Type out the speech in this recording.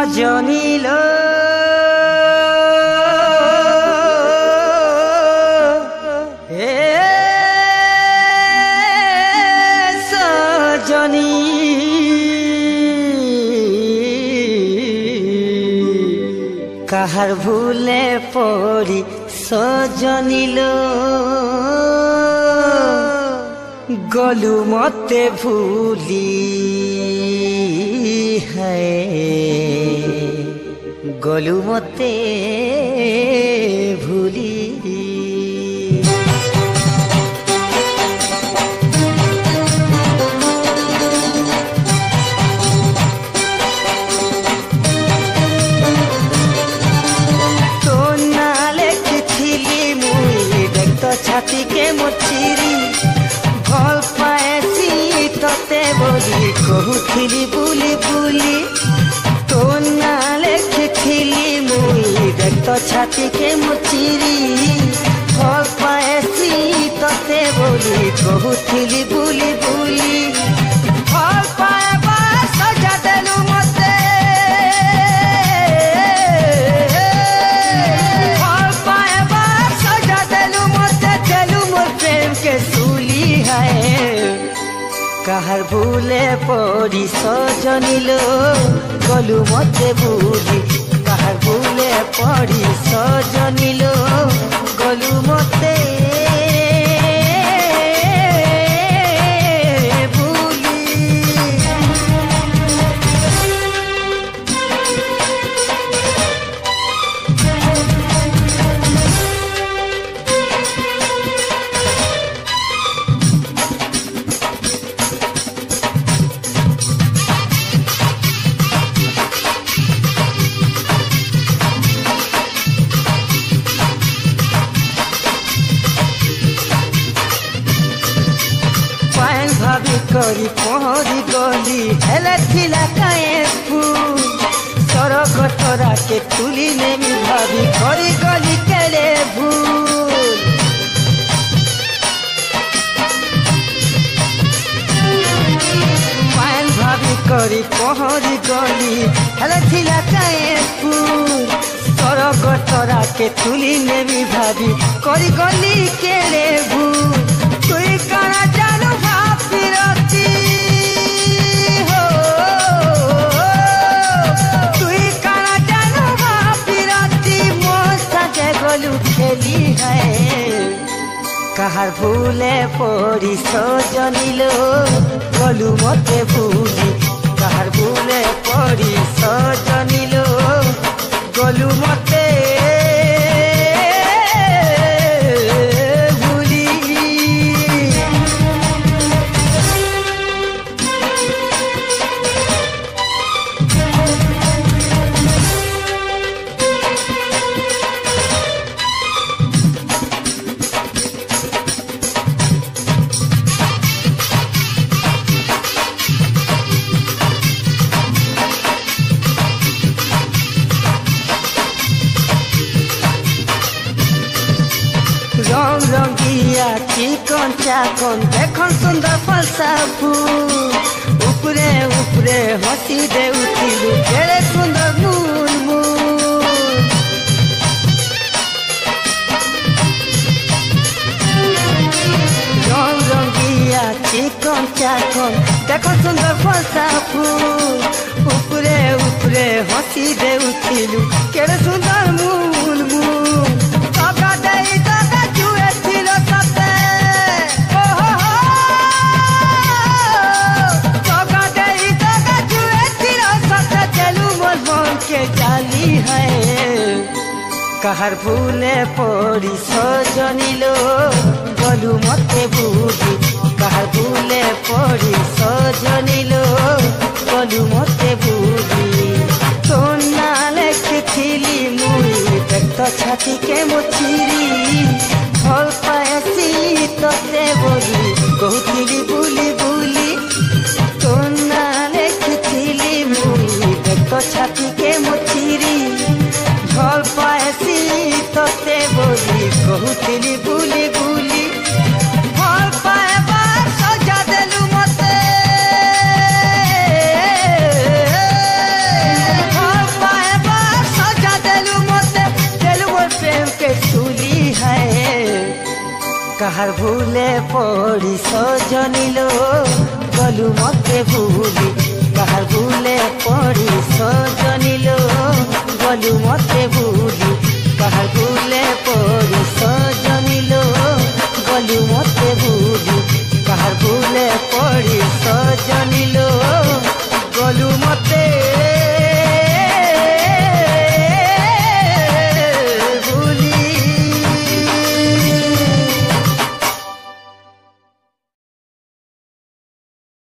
সজনিল সজনী কাহার ভুলে পড়ি সজনিল গলু মতে ভুলি গলু মতে ভুলি তো না লেখিলি মুই দেখত ছাতিকে মচিরি ভাল পাইছি ততে বলি কহুথিলি বুলি বুলি তো না লেখিলি মুই দেখত ছাতিকে মচিরি ভাল পাইছি ততে বলি কহুথিলি বুলি বুলি ভাল পাইবা সজা দেলু মতে ভাল পাইবা সজা দেলু মতে দেলু মোর প্রেম के सुली है কাহার ভুলে পড়ি সজনিল গলু মতে ভুলি কাহার ভুলে পড়ি সজনিল গলু মতে भाभी करी पहरी गली हेले थिला काए फूल सरक तोरा के तुली नेमी भाभी करी गली केले भूल पान भाभी करी पहरी गली हेले थिला काए फूल सरक तोरा के तुली नेमी भाभी करी गली केले भूल तुई काना जानू फिरती हो तुई काना जानू फिरती मोसा के गलू खेली है কাহার ভুলে পড়ি সজনিল গলু মতে ভুলি কাহার ভুলে পড়ি সজনিল গলু মতে रंग रंगिया चिकन चाकन देखन सुंदर फलसा फूल उपरे उपरे हसी दे उठिलु केड़े सुंदर मूल मूल रंग रंगिया चिकन चाकन देखन सुंदर फलसा फूल उपरे उपरे हसी दे उठिलु केड़े सुंदर मूल मूल तगा देई तगा जुए थिलो सते ओ हो हो तगा देई तगा जुए थिलो सते चलू मोर मन के जाली है কাহার ভুলে পড়ি সজনিল গলু মতে ভুলি কাহার ভুলে পড়ি সজনিল গলু মতে ভুলি তো না লেখিলি মুই দেখত ছাতিকে মচিরি ভাল পাইছি ততে বলি কহুথিলি বুলি বুলি তো না লেখিলি মুই দেখত ছাতিকে মচিরি ভাল পাইছি ততে বলি কহুথিলি বুলি বুলি ভাল পাইবা সজা দেলু মতে ভাল কাহার ভুলে পড়ি সজনিলো গলু মতে ভুলি কাহার ভুলে পড়ি সজনিলো গলু মতে ভুলি